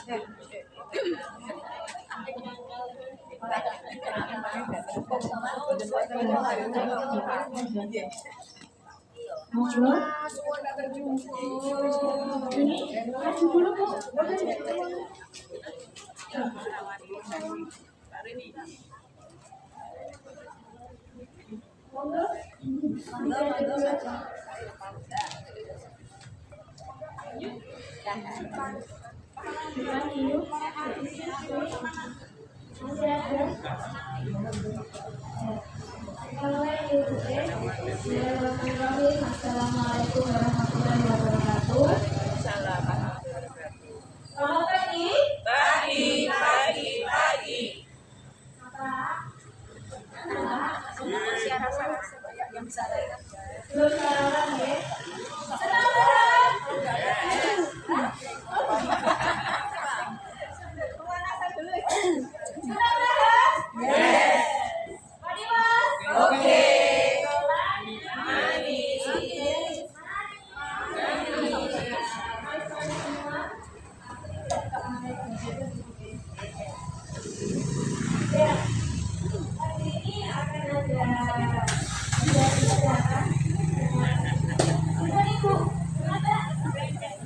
Assalamualaikum warahmatullahi wabarakatuh. Selamat pagi. Pagi. Belum sarapan ya?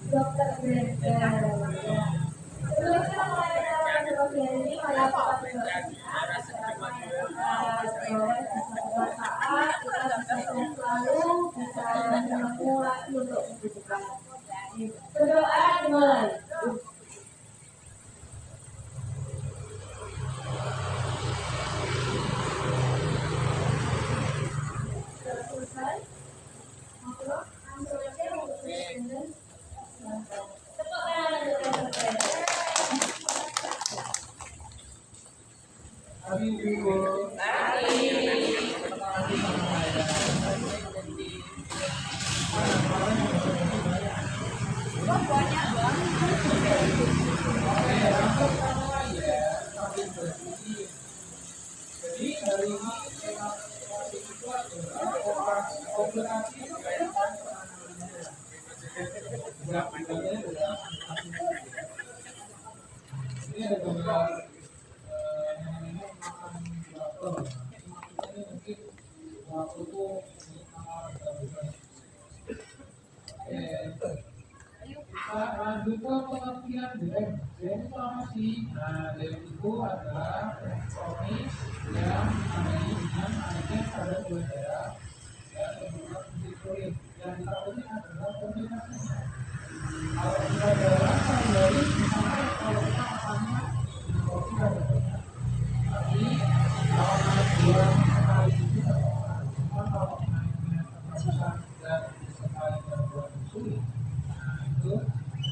Dokter Brenda. Terus kita mulai perjalanan ke pagi hari ini pada saat kita bisa selalu bisa mengulangi untuk kehidupan. Berdoa dimulai. Selesai. Langsung aja untuk Jadi hari ini itu adalah komunikasi ini ada gambar mungkin waktu itu kita lanjut ke pengertian DM. DM itu apa sih? Nah, DM itu adalah elektronik yang menandai dengan adanya pada dua daerah yang berhubungan fungsi fluid. Yang ditakuti adalah kombinasinya. Kalau dua daerah sehari misalnya kalau kita makannya kopi ada banyak. Tapi kalau naik dua kali itu tidak apa-apa. Cuma kalau naiknya susah dan sekali dan dua sulit. Nah, itu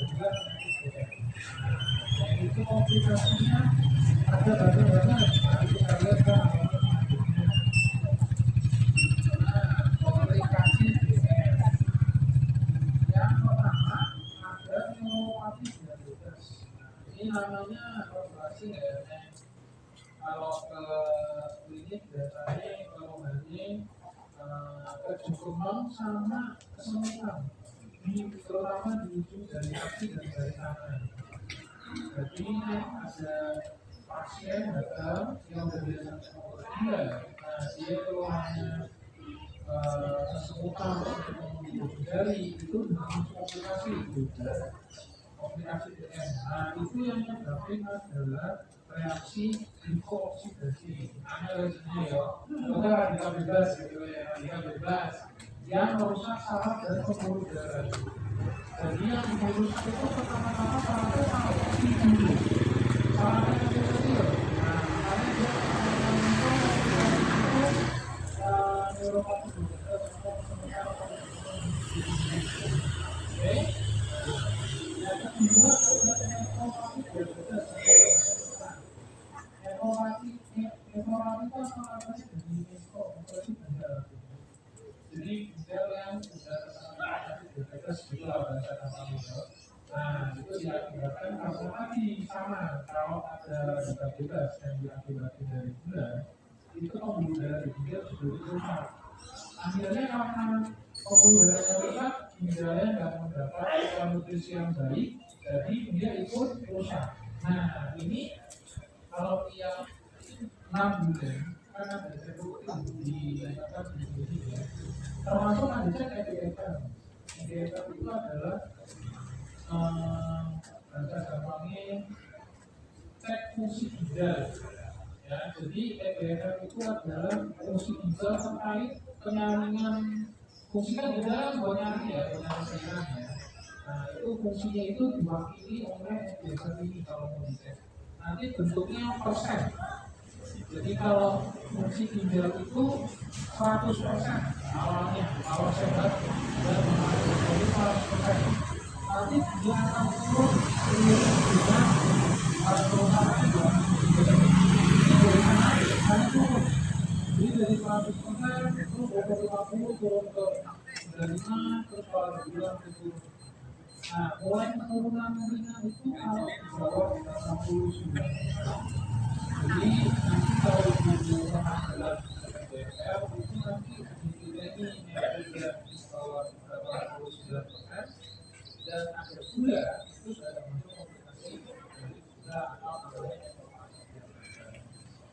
juga dan itu komplikasinya ada banyak. Kita lihat kan komplikasi yang pertama ada neuropati diabetes. Ini namanya operasi ya. Kalau ke klinik biasanya keluhannya kejungkungan sama kesemutan, terutama di ujung jari kaki dan jari tangan. Jadi ada pasien datang yang berbiasa dia, dia keluhannya kesemutan di ujung jari itu dengan komplikasi juga, komplikasi DM. Nah itu yang menyebabkan adalah reaksi glikosida. Analisisnya ya, bukan radikal bebas gitu ya, radikal bebas yang merusak saraf dan pembuluh darah. Jadi yang merusak itu pertama-tama sarafnya saraf dulu. Sarafnya kecil-kecil. Nah, makanya dia neuropati diabetes atau kesemutan. Oke. Yang kedua adalah neuropati diabetes. Neuropati itu apa namanya dari UNESCO, berarti ginjal. Jadi ginjal yang sudah tersangkut diabetes juga bahasa namanya. Nah itu diakibatkan karena tadi sama kalau ada diabetes yang diakibatkan dari gula itu pembuluh darah di ginjal sudah rusak. Akhirnya karena pembuluh darahnya rusak, ginjalnya nggak mendapat nutrisi yang baik jadi dia ikut rusak. Nah ini kalau dia 6 bulan kan ada reproduktif di sini ya, termasuk ada cek EDFM. EDFM itu adalah bahasa gampangnya cek fungsi ginjal ya. Jadi EDFM itu adalah fungsi ginjal terkait penyaringan. Fungsi kan ginjal buat nyaring ya, penyaring cairan ya. Nah itu fungsinya itu diwakili oleh EDFM ini kalau mau dicek. Nanti bentuknya persen. Jadi kalau fungsi ginjal itu 100% awalnya, awal sehat dan mengalami 100%. Nanti dia akan turun dengan kerusakan juga. Jadi hanya turun. Jadi dari 100% itu 50 turun ke 95, terus kalau bulan itu. Nah, mulai penurunan ringan itu kalau di bawah 69. Jadi nanti kalau di adalah DPR itu nanti ini ada di bawah 89% dan ada gula itu sudah termasuk komplikasi dari gula atau namanya.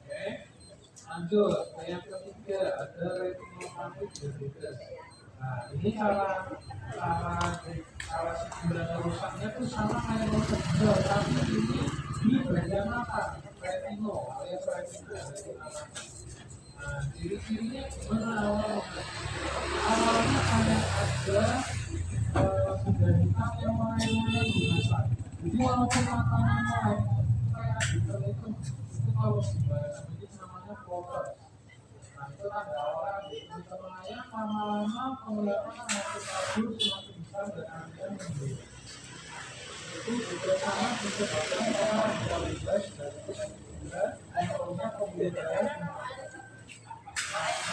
Oke, lanjut yang ketiga ada retinopathy diabetes. Nah ini cara si gula rusaknya itu sama kayak ginjal, tapi ini di bagian mata. Retino, alias retina. Nah, ciri-cirinya gimana awalnya? Awalnya ada benda hitam yang mulai lunasan. Jadi walaupun matanya mulai kayak gitar itu kalau bahasa medis namanya focus. Nah itu tanda awal misalnya lama-lama penglihatan makin bagus, semakin besar dan akhirnya membeli. Itu juga sama disebabkan karena kualitas dari gula akhirnya pembelajaran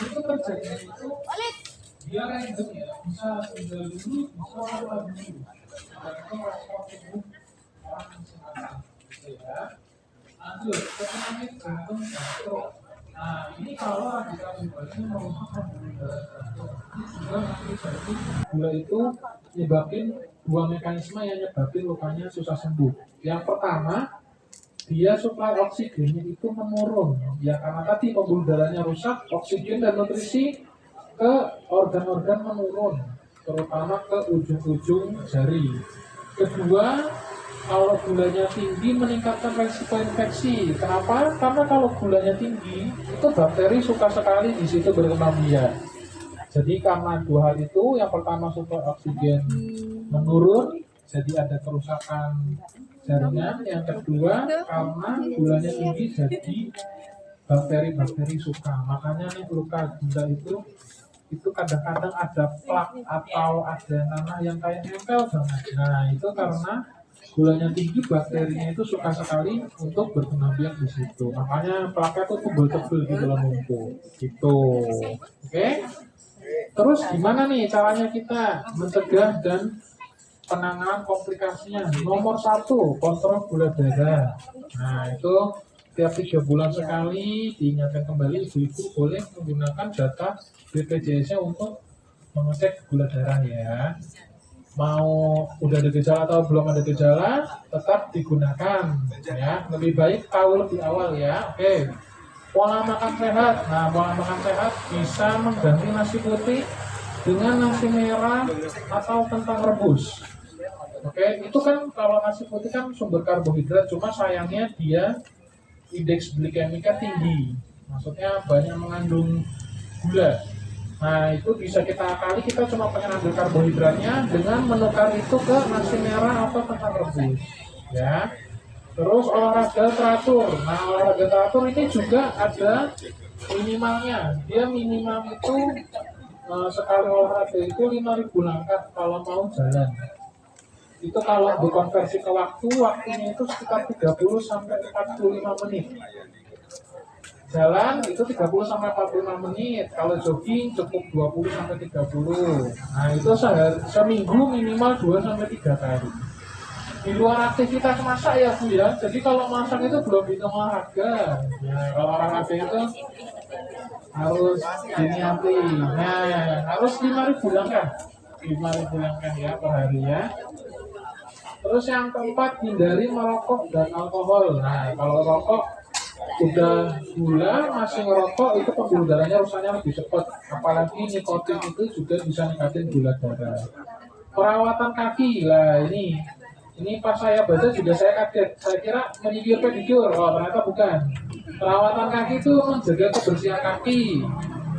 itu terjadi itu dia random ya, bisa tinggal dulu, bisa apa dulu dan itu respon tubuh orang masing-masing gitu ya. Lanjut ke penyakit jantung dan stroke. Nah ini kalau radikal bebasnya merusak pembuluh darah jantung ini juga nanti jadi gula itu nyebabin dua mekanisme yang nyebabin lukanya susah sembuh. Yang pertama, dia suplai oksigennya itu menurun. Ya karena tadi pembuluh darahnya rusak, oksigen dan nutrisi ke organ-organ menurun, terutama ke ujung-ujung jari. Kedua, kalau gulanya tinggi meningkatkan resiko infeksi. Kenapa? Karena kalau gulanya tinggi, itu bakteri suka sekali di situ berkembang biak. Jadi karena dua hal itu, yang pertama suplai oksigen menurun, jadi ada kerusakan jaringan. Yang kedua, karena gulanya tinggi, jadi bakteri-bakteri suka. Makanya nih luka gula itu kadang-kadang ada plak atau ada nanah yang kayak nempel banget. Nah itu karena gulanya tinggi, bakterinya itu suka sekali untuk berkembang biak di situ. Makanya plaknya tuh tebel-tebel di dalam numpuk. Gitu. Oke? Terus gimana nih caranya kita mencegah dan penanganan komplikasinya? Nomor 1, kontrol gula darah. Nah itu tiap 3 bulan sekali diingatkan kembali ibu-ibu boleh menggunakan data BPJS-nya untuk mengecek gula darah ya. Mau udah ada gejala atau belum ada gejala tetap digunakan ya. Lebih baik tahu lebih awal ya. Oke. Pola makan sehat. Nah, pola makan sehat bisa mengganti nasi putih dengan nasi merah atau kentang rebus. Oke, itu kan kalau nasi putih kan sumber karbohidrat, cuma sayangnya dia indeks glikemika tinggi. Maksudnya banyak mengandung gula. Nah, itu bisa kita akali, kita cuma pengen ambil karbohidratnya dengan menukar itu ke nasi merah atau kentang rebus. Ya. Terus olahraga teratur. Nah olahraga teratur ini juga ada minimalnya. Dia minimal itu sekali olahraga itu 5.000 langkah kalau mau jalan. Itu kalau dikonversi ke waktunya itu sekitar 30 sampai 45 menit. Jalan itu 30 sampai 45 menit. Kalau jogging cukup 20 sampai 30. Nah itu seminggu minimal 2 sampai 3 kali. Di luar aktivitas masak ya Bu ya. Jadi kalau masak itu belum hitung olahraga. Nah, kalau olahraga itu harus diniati. Nah, harus 5.000 langkah. 5.000 langkah ya per hari ya. Terus yang keempat, hindari merokok dan alkohol. Nah, kalau rokok udah gula masih ngerokok itu pembuluh darahnya rusaknya lebih cepat. Apalagi nikotin itu juga bisa ningkatin gula darah. Perawatan kaki lah ini pas saya baca juga saya kaget. Saya kira manicure pedicure, oh ternyata bukan. Perawatan kaki itu menjaga kebersihan kaki.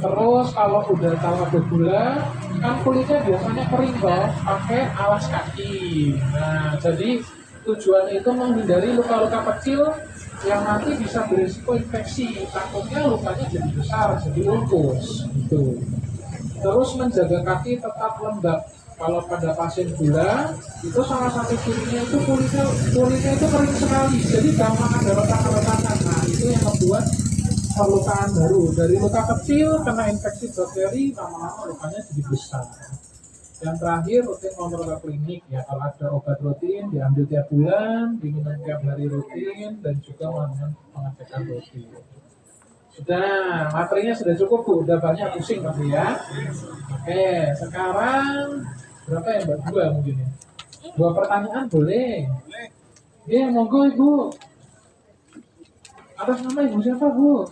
Terus kalau ada gula, kan kulitnya biasanya kering toh, pakai alas kaki. Nah, jadi tujuannya itu menghindari luka-luka kecil yang nanti bisa berisiko infeksi. Takutnya lukanya jadi besar, jadi ulkus. Gitu. Terus menjaga kaki tetap lembab. Kalau pada pasien gula, itu salah satu cirinya itu kulitnya itu kering sekali. Jadi gampang ada retakan-retakan. Nah, itu yang membuat perlukaan baru. Dari luka kecil kena infeksi bakteri, lama-lama lukanya jadi besar. Yang terakhir, rutin kontrol ke klinik ya. Kalau ada obat rutin diambil tiap bulan, diminum tiap hari rutin, dan juga melakukan pengecekan rutin. Sudah, materinya sudah cukup Bu, udah banyak pusing pasti ya. Oke, sekarang berapa ya Mbak? Dua mungkin ya. Dua pertanyaan boleh? Iya, monggo Ibu. Atas nama Ibu siapa Bu?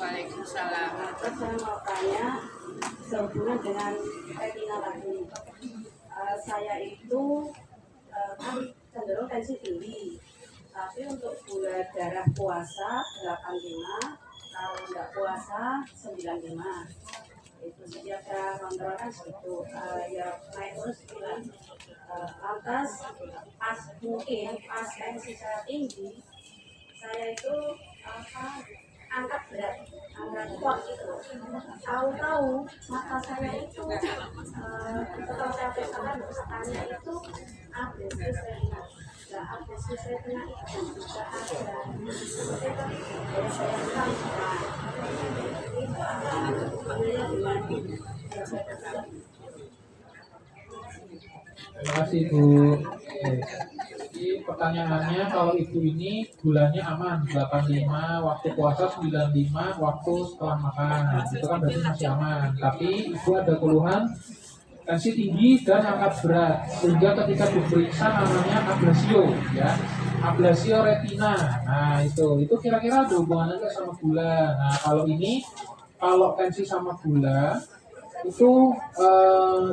Waalaikumsalam. Saya mau tanya sehubungan dengan retina tadi. Saya itu kan cenderung tensi tinggi, tapi untuk gula darah puasa 85, kalau nggak puasa 95. Itu saja ada kontrol kan segitu, ya naik terus bilang. Lantas pas tensi saya tinggi, saya itu angkat berat, angkat kuat gitu. Tahu-tahu mata saya itu setelah saya periksakan tanya itu ABC retina. Nah, ABC retina itu juga ada seperti itu Terima kasih Bu. Jadi pertanyaannya kalau Ibu ini gulanya aman 85, waktu puasa 95, waktu setelah makan. Itu kan berarti masih aman. Tapi Ibu ada keluhan tensi tinggi dan angkat berat. Sehingga ketika diperiksa namanya ablasio ya. Ablasio retina. Nah, itu kira-kira ada hubungannya nggak sama gula. Nah, kalau tensi sama gula itu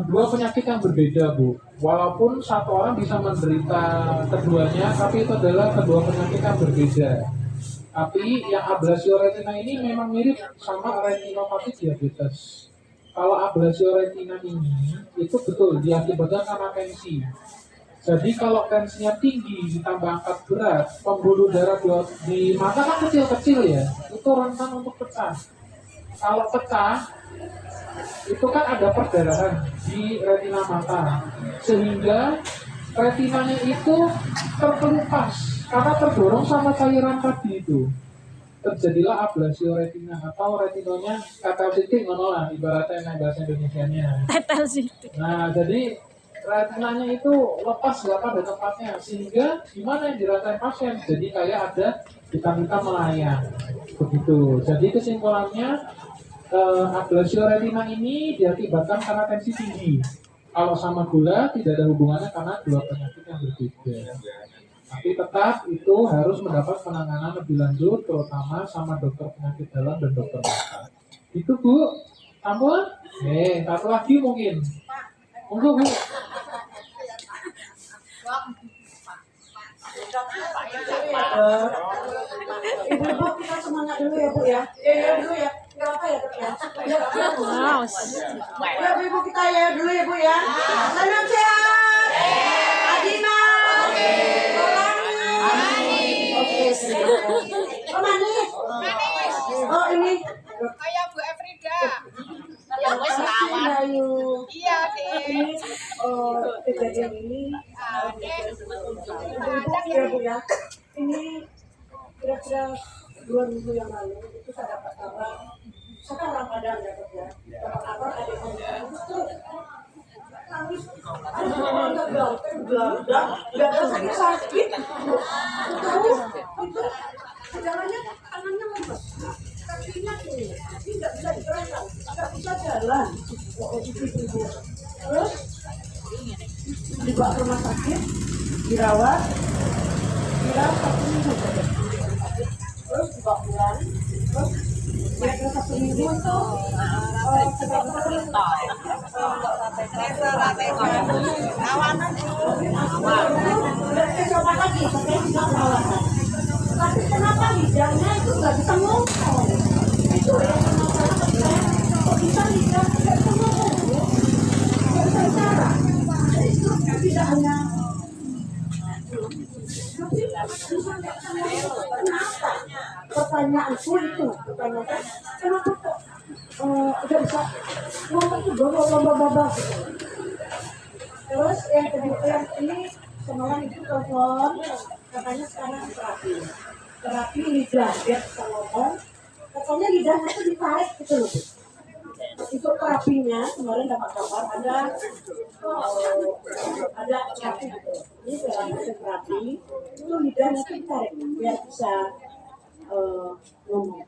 dua penyakit yang berbeda Bu. Walaupun satu orang bisa menderita keduanya, tapi itu adalah kedua penyakit yang berbeda. Tapi yang ablasio retina ini memang mirip sama retinopati diabetes. Kalau ablasio retina ini itu betul diakibatkan karena tensi. Jadi kalau tensinya tinggi ditambah angkat berat, pembuluh darah di mata kan kecil-kecil ya, itu rentan untuk pecah. Kalau pecah, itu kan ada perdarahan di retina mata, sehingga retinanya itu terkelupas karena terdorong sama cairan tadi itu. Terjadilah ablasio retina atau retinonya tetel sitik ngono lah ibaratnya bahasa Indonesianya. Tetel sitik. Nah, jadi retinanya itu lepas nggak pada tempatnya, sehingga gimana yang dirasain pasien? Jadi kayak ada hitam-hitam melayang begitu. Jadi kesimpulannya ablasio retina ini diakibatkan karena tensi tinggi. Kalau sama gula tidak ada hubungannya karena dua penyakit yang berbeda. Tapi tetap itu harus mendapat penanganan lebih lanjut, terutama sama dokter penyakit dalam dan dokter mata. Itu Bu, sampun? Satu lagi mungkin. Monggo Bu. Ibu kita semangat dulu ya Bu ya. Ya dulu ya. Enggak apa ya Dok ya. Wow. Ya Ibu kita ya dulu ya Bu ya. Salam sehat. Adina. Oke. Oh manis. Oh ini. Kayak Bu Efrida. Yang wes rawat. Iya, Dek. Ini kejadian ini. Ibu ya Bu ya. Ini kira-kira 2 minggu yang lalu itu saya dapat kabar. Saya kan orang Padang ya Dok ya. Dapat kabar ada yang nangis. Enggak ada sakit. Tahu? Itu jalannya tangannya lemes. Kakinya ini, tapi nggak bisa nggak bisa jalan. Terus dibawa ke rumah sakit, dirawat, kira 1 minggu. Terus dibawa pulang, terus kira-kira 1 minggu itu coba lagi, saya tidak perawatan. Tapi kenapa lidahnya itu nggak bisa ngomong? Itu yang masalah saya. Kok bisa lidah nggak bisa ngomong? Nggak bisa bicara. Itu tidak hanya kenapa? Pertanyaanku itu, pertanyaan kenapa kok nggak bisa ngomong itu lomba-lomba gitu. Terus yang kedua, yang ini semalam itu telepon, katanya sekarang terapi lidah, dia bisa ngomong, katanya lidahnya itu ditarik gitu loh. Itu terapinya kemarin dapat kabar ada terapi gitu. Ini dalam terapi itu lidahnya itu ditarik biar bisa ngomong.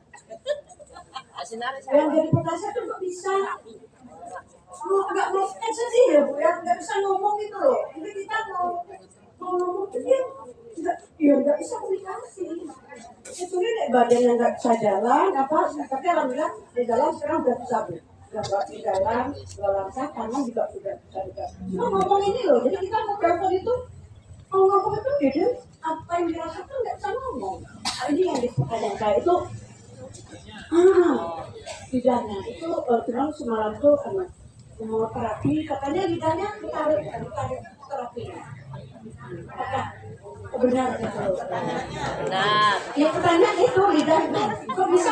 Yang jadi pertanyaan itu nggak bisa. Nggak mau sedih ya Bu ya, nggak bisa ngomong gitu loh. Jadi kita mau ngomong dia nggak bisa komunikasi. Itu nih badan yang nggak bisa jalan tapi alhamdulillah di dalam sekarang udah bisa Bu. Udah di dalam langkah kanan juga sudah bisa juga. Cuma ngomong ini loh, jadi kita mau berangkat itu mau ngomong itu dia apa yang dirasakan nggak bisa ngomong. Ini yang dipertanyakan saya itu lidahnya itu cuman semalam tuh mau terapi katanya lidahnya ditarik terapinya. Benar gitu. Benar. Ya pertanyaan itu lidahnya kok bisa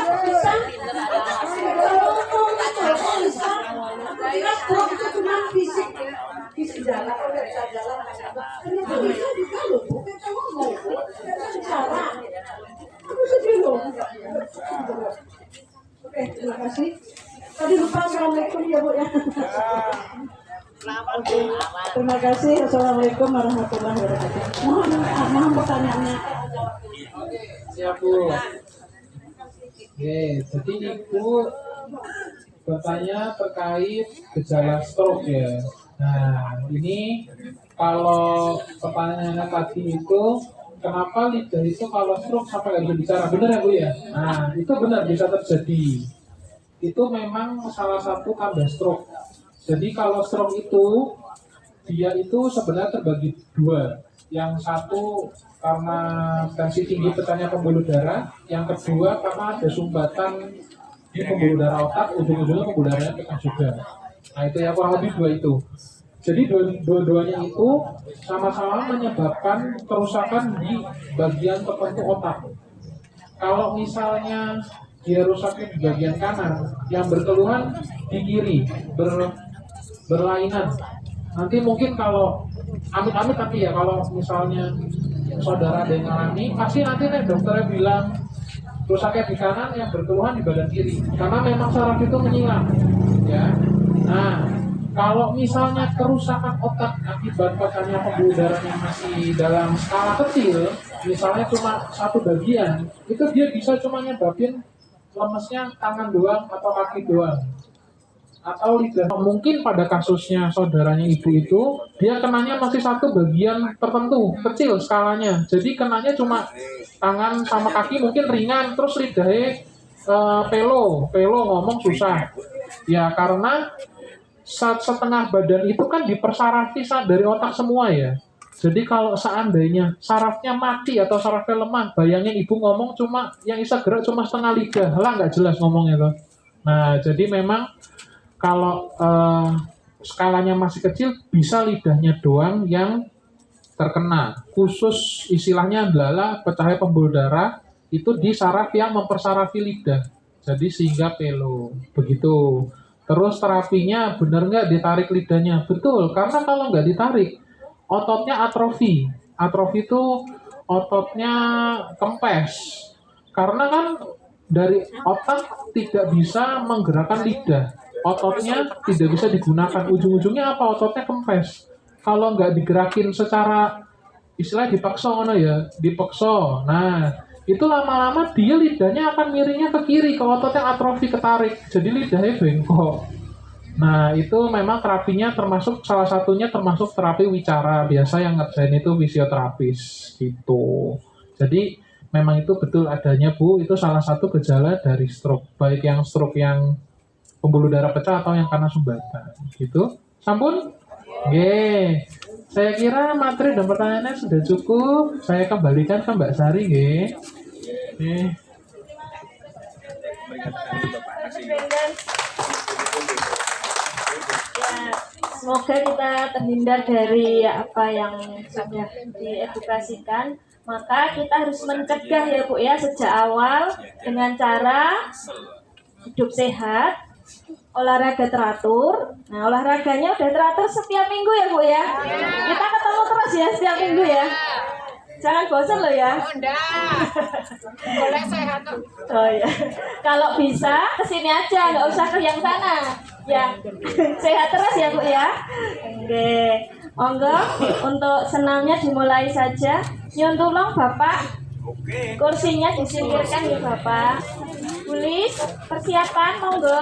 kira stroke itu cuma fisik jalan nggak bisa jalan ternyata bisa juga loh bukan cuma ngomong nggak bisa bicara aku sedih loh. Oke, terima kasih. Tadi lupa assalamualaikum ya Bu ya. Oke, terima kasih. Assalamualaikum warahmatullahi wabarakatuh. Mohon pertanyaannya. Siap Bu. Oke, jadi Ibu bertanya terkait gejala stroke ya. Nah, ini kalau pertanyaannya tadi itu kenapa lidah itu kalau stroke sampai nggak bisa bicara, benar ya Bu ya? Nah, itu benar bisa terjadi. Itu memang salah satu tanda stroke. Jadi kalau stroke itu dia itu sebenarnya terbagi dua. Yang satu karena tensi tinggi pecahnya pembuluh darah, yang kedua karena ada sumbatan di pembuluh darah otak, ujung-ujungnya pembuluh darahnya pecah juga. Nah itu ya kurang lebih dua itu. Jadi dua-duanya itu sama-sama menyebabkan kerusakan di bagian tertentu otak. Kalau misalnya dia rusaknya di bagian kanan, yang berkeluhan di kiri, berlainan. Nanti mungkin kalau amit-amit tapi ya kalau misalnya saudara ada yang ngalami, pasti nanti dokternya bilang rusaknya di kanan, yang berkeluhan di badan kiri, karena memang saraf itu menyilang. Ya, nah kalau misalnya kerusakan otak akibat pecahnya pembuluh darah yang masih dalam skala kecil, misalnya cuma satu bagian, itu dia bisa cuma nyebabin lemesnya tangan doang atau kaki doang atau lidah. Mungkin pada kasusnya saudaranya ibu itu dia kenanya masih satu bagian tertentu kecil skalanya, jadi kenanya cuma tangan sama kaki mungkin ringan, terus lidahnya pelo ngomong susah ya, karena setengah badan itu kan dipersarafi dari otak semua ya. Jadi kalau seandainya sarafnya mati atau sarafnya lemah, bayangin ibu ngomong cuma yang bisa gerak cuma setengah lidah, lah nggak jelas ngomongnya tuh. Nah jadi memang kalau skalanya masih kecil bisa lidahnya doang yang terkena. Khusus istilahnya adalah pecahnya pembuluh darah itu di saraf yang mempersarafi lidah. Jadi sehingga pelo begitu. Terus terapinya benar nggak ditarik lidahnya? Betul, karena kalau nggak ditarik ototnya atrofi. Atrofi itu ototnya kempes. Karena kan dari otak tidak bisa menggerakkan lidah. Ototnya tidak bisa digunakan. Ujung-ujungnya apa? Ototnya kempes. Kalau nggak digerakin secara istilah dipaksa, ya dipaksa. Nah, itu lama-lama dia lidahnya akan miringnya ke kiri, ke otot yang atrofi ketarik, jadi lidahnya bengkok. Nah itu memang terapinya termasuk salah satunya termasuk terapi wicara, biasa yang ngerjain itu fisioterapis gitu. Jadi memang itu betul adanya Bu, itu salah satu gejala dari stroke, baik yang stroke yang pembuluh darah pecah atau yang karena sumbatan gitu. Sampun? Oke. Saya kira materi dan pertanyaannya sudah cukup. Saya kembalikan ke Mbak Sari, nggih. Semoga kita terhindar dari apa yang sudah diedukasikan. Maka kita harus mencegah ya Bu ya sejak awal dengan cara hidup sehat, olahraga teratur. Nah olahraganya udah teratur setiap minggu ya Bu ya. Kita ketemu terus ya setiap minggu ya. Jangan bosan loh ya. Oh, enggak. Boleh sehat tuh. Oh ya. Kalau bisa kesini aja, nggak usah ke yang sana. Ya, sehat terus ya Bu ya. Oke, monggo untuk senamnya dimulai saja. Nyun tulung Bapak. Kursinya disingkirkan ya Bapak. Tulis persiapan monggo.